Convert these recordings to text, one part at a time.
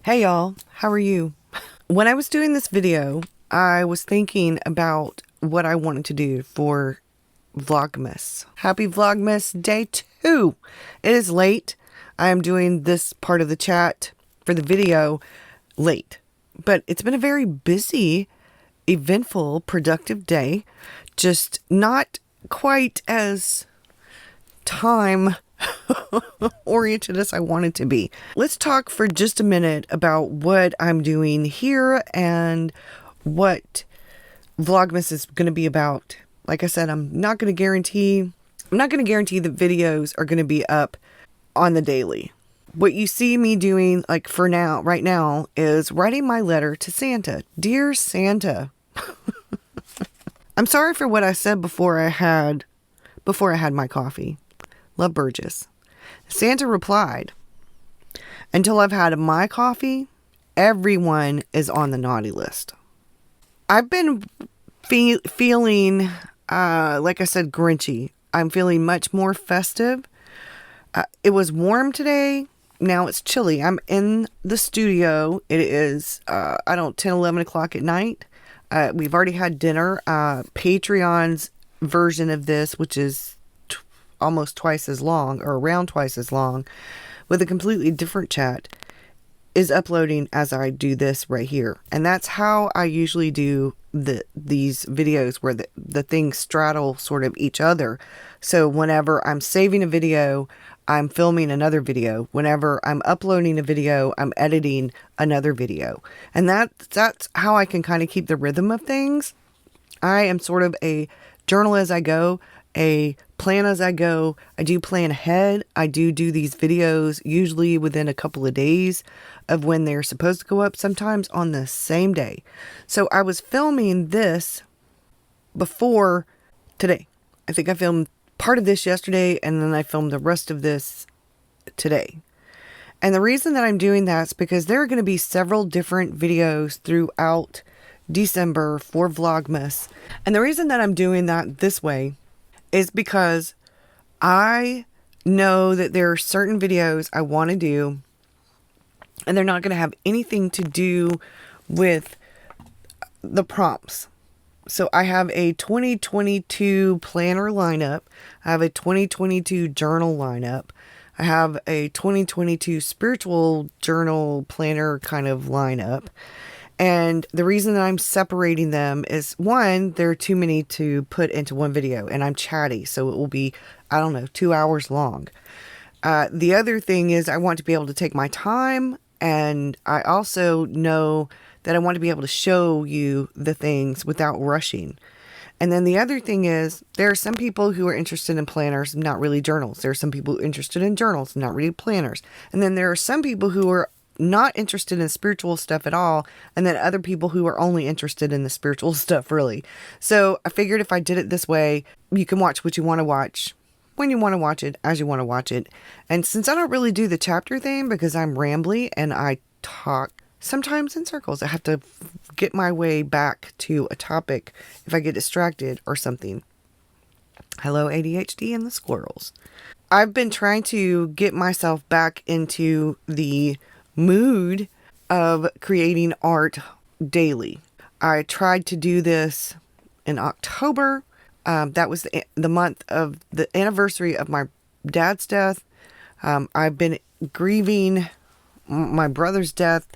Hey y'all, how are you? When I was doing this video, I was thinking about what I wanted to do for Vlogmas. Happy Vlogmas Day 2! It is late. I am doing this part of the chat for the video late. But it's been a very busy, eventful, productive day. Just not quite as time oriented as I wanted to be. Let's talk for just a minute about what I'm doing here and what Vlogmas is going to be about. Like I said, I'm not going to guarantee that videos are going to be up on the daily. What you see me doing, like for now, right now, is writing my letter to Santa. Dear Santa, I'm sorry for what I said before I had my coffee. Love, Burgess. Santa replied, until I've had my coffee, everyone is on the naughty list. I've been feeling, like I said, grinchy. I'm feeling much more festive. It was warm today. Now it's chilly. I'm in the studio. It is, 10, 11 o'clock at night. We've already had dinner. Patreon's version of this, which is almost twice as long, or around twice as long, with a completely different chat, is uploading as I do this right here. And that's how I usually do these videos, where the things straddle sort of each other. So whenever I'm saving a video, I'm filming another video. Whenever I'm uploading a video, I'm editing another video. And that's how I can kind of keep the rhythm of things. I am sort of a journal as I go, a plan as I go. I do plan ahead. I do these videos usually within a couple of days of when they're supposed to go up, sometimes on the same day. So I was filming this before today. I think I filmed part of this yesterday, and then I filmed the rest of this today. And the reason that I'm doing that is because there are going to be several different videos throughout December for Vlogmas. And the reason that I'm doing that this way is because I know that there are certain videos I want to do, and they're not going to have anything to do with the prompts. So I have a 2022 planner lineup. I have a 2022 journal lineup. I have a 2022 spiritual journal planner kind of lineup. And the reason that I'm separating them is, one, there are too many to put into one video, and I'm chatty, so it will be, 2 hours long. The other thing is I want to be able to take my time, and I also know that I want to be able to show you the things without rushing. And then the other thing is, there are some people who are interested in planners, not really journals. There are some people interested in journals, not really planners. And then there are some people who are not interested in spiritual stuff at all, and then other people who are only interested in the spiritual stuff, really. So I figured if I did it this way, you can watch what you want to watch, when you want to watch it, as you want to watch it. And since I don't really do the chapter thing, because I'm rambly and I talk sometimes in circles, I have to get my way back to a topic if I get distracted or something. Hello, ADHD and the squirrels. I've been trying to get myself back into the mood of creating art daily. I tried to do this in October. That was the month of the anniversary of my dad's death. I've been grieving my brother's death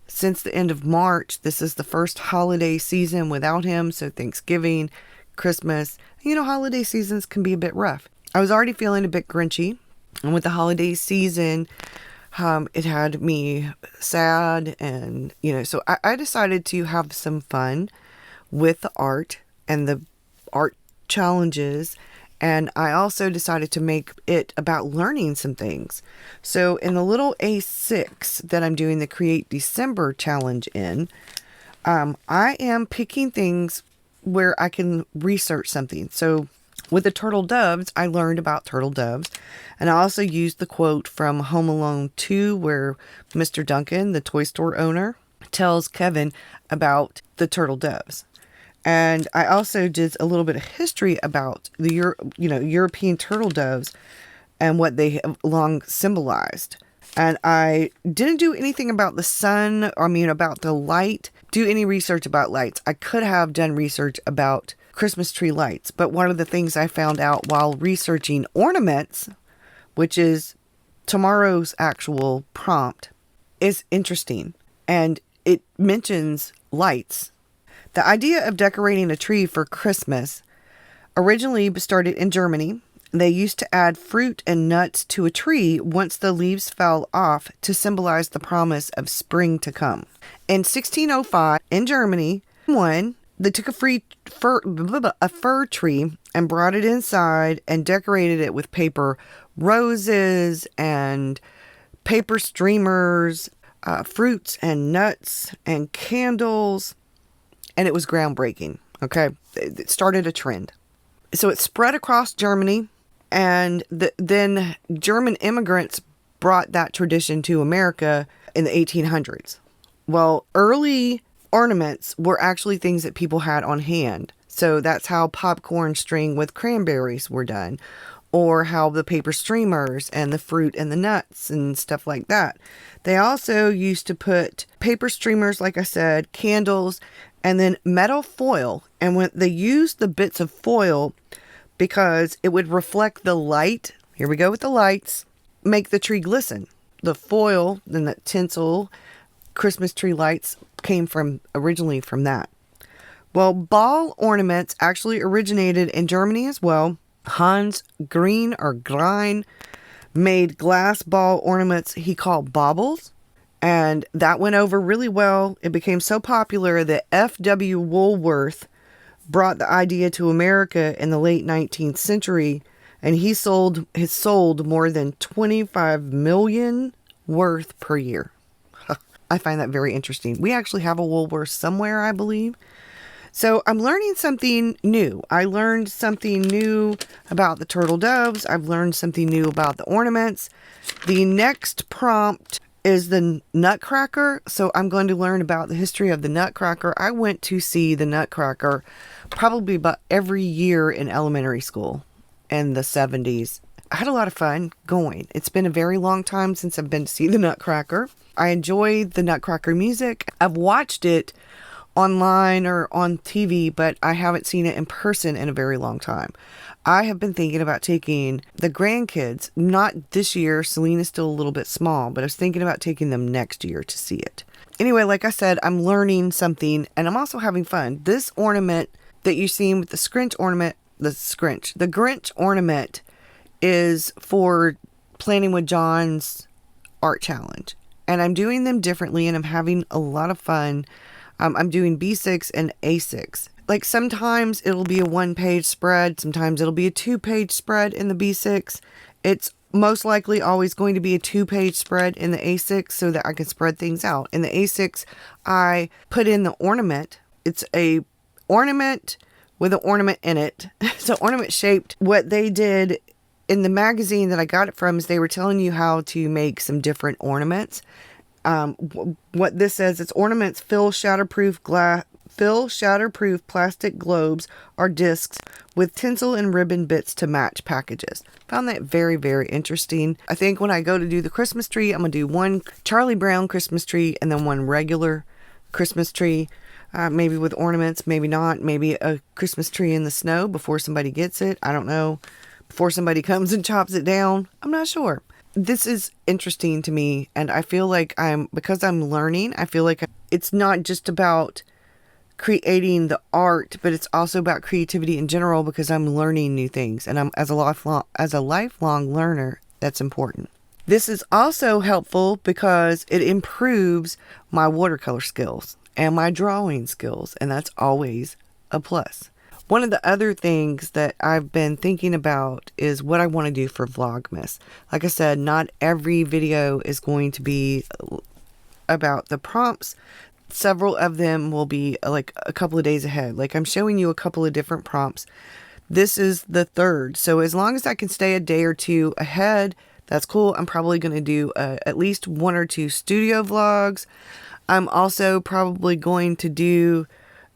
since the end of March. This is the first holiday season without him. So Thanksgiving, Christmas, holiday seasons can be a bit rough. I was already feeling a bit grinchy, and with the holiday season, it had me sad, and, so I decided to have some fun with the art and the art challenges. And I also decided to make it about learning some things. So in the little A6 that I'm doing the Create December challenge in, I am picking things where I can research something. So with the turtle doves, I learned about turtle doves. And I also used the quote from Home Alone 2, where Mr. Duncan, the toy store owner, tells Kevin about the turtle doves. And I also did a little bit of history about the European turtle doves and what they have long symbolized. And I didn't do anything about the sun, about the light, do any research about lights. I could have done research about Christmas tree lights, but one of the things I found out while researching ornaments, which is tomorrow's actual prompt, is interesting. And it mentions lights. The idea of decorating a tree for Christmas originally started in Germany. They used to add fruit and nuts to a tree once the leaves fell off to symbolize the promise of spring to come. In 1605, in Germany, they took a fir tree and brought it inside and decorated it with paper roses and paper streamers, fruits and nuts and candles. And it was groundbreaking. Okay. It started a trend. So it spread across Germany, and then German immigrants brought that tradition to America in the 1800s. Well, early ornaments were actually things that people had on hand. So that's how popcorn string with cranberries were done, or how the paper streamers and the fruit and the nuts and stuff like that. They also used to put paper streamers, like I said, candles, and then metal foil. And when they used the bits of foil, because it would reflect the light, here we go with the lights, make the tree glisten. The foil and the tinsel Christmas tree lights came originally from that. Well, ball ornaments actually originated in Germany as well. Hans Grein made glass ball ornaments he called baubles, and that went over really well. It became so popular that F.W. Woolworth brought the idea to America in the late 19th century, and he has sold more than 25 million worth per year. I find that very interesting. We actually have a Woolworth somewhere, I believe. So I'm learning something new. I learned something new about the turtle doves. I've learned something new about the ornaments. The next prompt is the Nutcracker. So I'm going to learn about the history of the Nutcracker. I went to see the Nutcracker probably about every year in elementary school in the 70s. I had a lot of fun going. It's been a very long time since I've been to see the Nutcracker. I enjoy the Nutcracker music. I've watched it online or on TV, but I haven't seen it in person in a very long time. I have been thinking about taking the grandkids, not this year. Selena's still a little bit small, but I was thinking about taking them next year to see it. Anyway, like I said, I'm learning something, and I'm also having fun. This ornament that you've seen with the Grinch ornament is for Planning with John's art challenge. And I'm doing them differently, and I'm having a lot of fun. I'm doing B6 and A6. Like sometimes it'll be a 1-page spread. Sometimes it'll be a 2-page spread in the B6. It's most likely always going to be a 2-page spread in the A6 so that I can spread things out. In the A6, I put in the ornament. It's a ornament with an ornament in it. So ornament shaped. What they did in the magazine that I got it from is they were telling you how to make some different ornaments. What this says, it's ornaments fill shatterproof plastic globes or discs with tinsel and ribbon bits to match packages. Found that very, very interesting. I think when I go to do the Christmas tree, I'm going to do one Charlie Brown Christmas tree and then one regular Christmas tree. Maybe with ornaments, maybe not. Maybe a Christmas tree in the snow before somebody gets it. I don't know. Before somebody comes and chops it down. I'm not sure. This is interesting to me, and I feel like because I'm learning, I feel like it's not just about creating the art, but it's also about creativity in general because I'm learning new things, and I'm as a lifelong learner, that's important. This is also helpful because it improves my watercolor skills and my drawing skills, and that's always a plus. One of the other things that I've been thinking about is what I want to do for Vlogmas. Like I said, not every video is going to be about the prompts. Several of them will be like a couple of days ahead. Like I'm showing you a couple of different prompts. This is the third. So as long as I can stay a day or two ahead, that's cool. I'm probably going to do at least 1 or 2 studio vlogs. I'm also probably going to do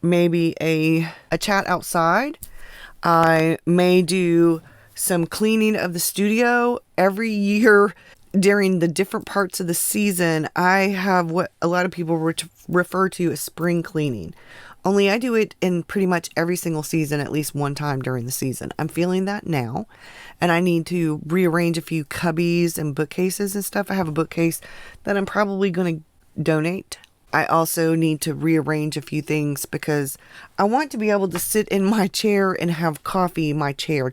maybe a chat outside. I may do some cleaning of the studio. Every year during the different parts of the season, I have what a lot of people refer to as spring cleaning. Only I do it in pretty much every single season, at least one time during the season. I'm feeling that now, and I need to rearrange a few cubbies and bookcases and stuff. I have a bookcase that I'm probably going to donate. I also need to rearrange a few things because I want to be able to sit in my chair and have coffee in my chair.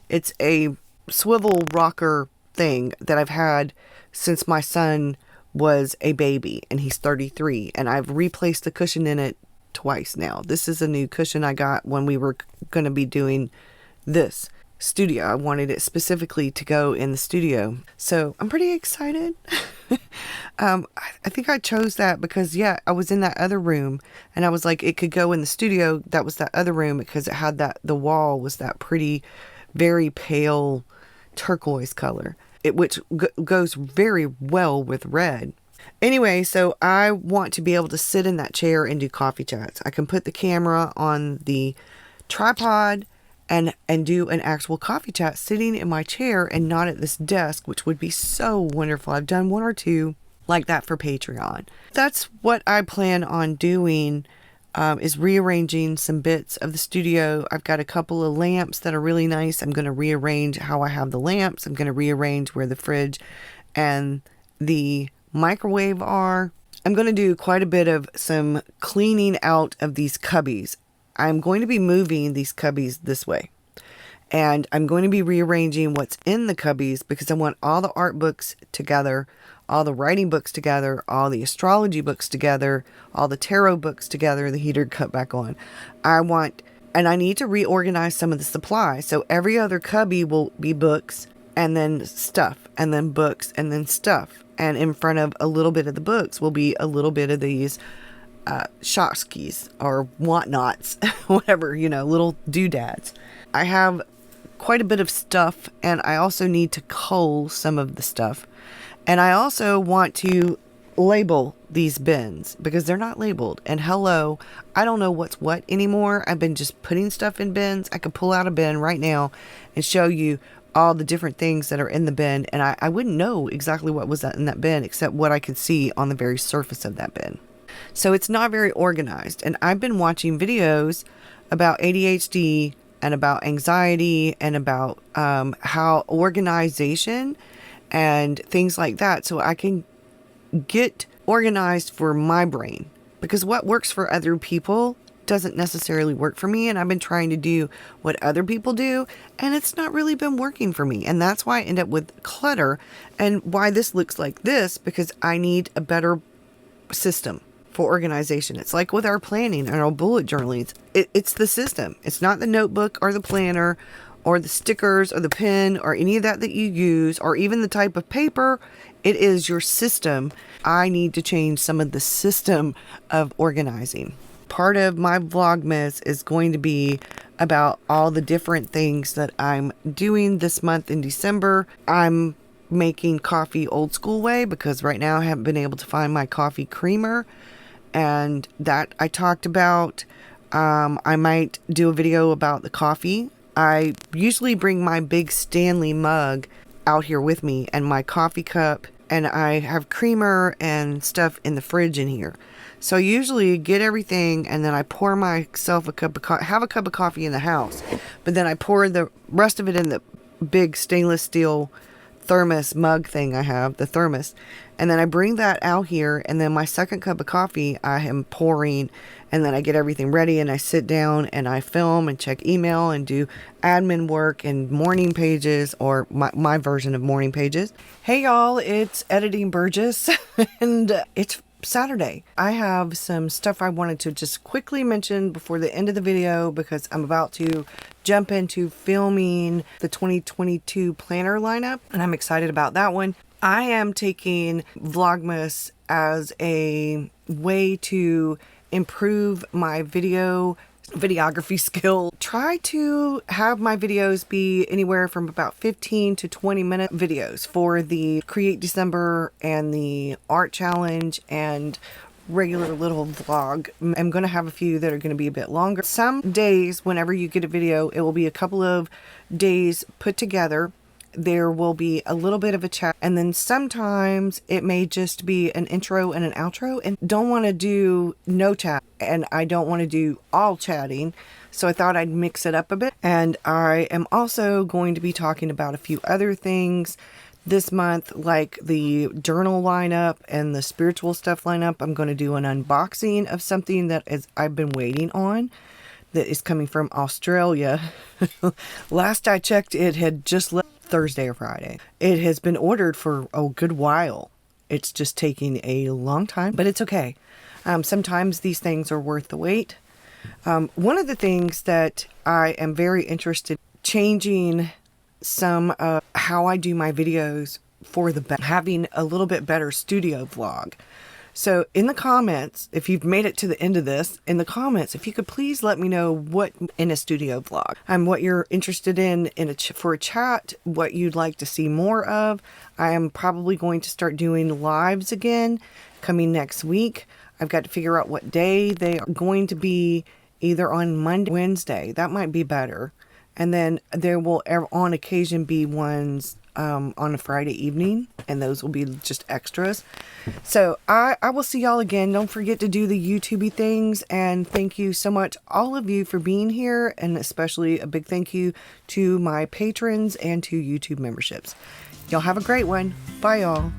It's a swivel rocker thing that I've had since my son was a baby, and he's 33, and I've replaced the cushion in it twice now. This is a new cushion I got when we were going to be doing this studio. I wanted it specifically to go in the studio, so I'm pretty excited. I think I chose that because I was in that other room and I was like, it could go in the studio. That was that other room because it had the wall was that pretty, very pale turquoise color, which goes very well with red. Anyway, so I want to be able to sit in that chair and do coffee chats. I can put the camera on the tripod and do an actual coffee chat sitting in my chair and not at this desk, which would be so wonderful. I've done one or two like that for Patreon. That's what I plan on doing, is rearranging some bits of the studio. I've got a couple of lamps that are really nice. I'm going to rearrange how I have the lamps. I'm going to rearrange where the fridge and the microwave are. I'm going to do quite a bit of some cleaning out of these cubbies. I'm going to be moving these cubbies this way, and I'm going to be rearranging what's in the cubbies because I want all the art books together, all the writing books together, all the astrology books together, all the tarot books together. The heater cut back on. And I need to reorganize some of the supply. So every other cubby will be books and then stuff and then books and then stuff. And in front of a little bit of the books will be a little bit of these tchotchkes or whatnots, whatever, little doodads. I have quite a bit of stuff, and I also need to cull some of the stuff. And I also want to label these bins because they're not labeled. And hello, I don't know what's what anymore. I've been just putting stuff in bins. I could pull out a bin right now and show you all the different things that are in the bin, and I wouldn't know exactly what was in that bin except what I could see on the very surface of that bin. So it's not very organized. And I've been watching videos about ADHD and about anxiety and about how organization and things like that, so I can get organized for my brain, because what works for other people doesn't necessarily work for me. And I've been trying to do what other people do, and it's not really been working for me. And that's why I end up with clutter, and why this looks like this, because I need a better system for organization. It's like with our planning and our bullet journaling. It's the system. It's not the notebook or the planner or the stickers or the pen or any of that you use, or even the type of paper. It is your system. I need to change some of the system of organizing. Part of my Vlogmas is going to be about all the different things that I'm doing this month in December. I'm making coffee old school way because right now I haven't been able to find my coffee creamer, and that I talked about. I might do a video about the coffee. I usually bring my big Stanley mug out here with me and my coffee cup, and I have creamer and stuff in the fridge in here. So I usually get everything, and then I pour myself a cup of have a cup of coffee in the house, but then I pour the rest of it in the big stainless steel thermos mug thing I have, the thermos, and then I bring that out here, and then my second cup of coffee I am pouring, and then I get everything ready, and I sit down and I film and check email and do admin work and morning pages, or my version of morning pages. Hey y'all, it's Editing Burgess and it's Saturday. I have some stuff I wanted to just quickly mention before the end of the video, because I'm about to jump into filming the 2022 planner lineup, and I'm excited about that one. I am taking Vlogmas as a way to improve my videography skill. Try to have my videos be anywhere from about 15 to 20 minute videos for the Create December and the art challenge and regular little vlog. I'm going to have a few that are going to be a bit longer. Some days, whenever you get a video, it will be a couple of days put together, there will be a little bit of a chat, and then sometimes it may just be an intro and an outro, and don't want to do no chat, and I don't want to do all chatting, so I thought I'd mix it up a bit. And I am also going to be talking about a few other things this month, like the journal lineup and the spiritual stuff lineup. I'm going to do an unboxing of something that I've been waiting on, that is coming from Australia. Last I checked, it had just left Thursday or Friday. It has been ordered for a good while. It's just taking a long time, but it's okay. Sometimes these things are worth the wait. One of the things that I am very interested in, changing some of how I do my videos for having a little bit better studio vlog. So in the comments, if you've made it to the end of this, in the comments, if you could please let me know what in a studio vlog, what you're interested in for a chat, what you'd like to see more of. I am probably going to start doing lives again coming next week. I've got to figure out what day they are going to be, either on Monday, Wednesday. That might be better. And then there will on occasion be ones on a Friday evening, and those will be just extras. So I will see y'all again. Don't forget to do the YouTubey things, and thank you so much, all of you, for being here, and especially a big thank you to my patrons and to YouTube memberships. Y'all have a great one. Bye, y'all.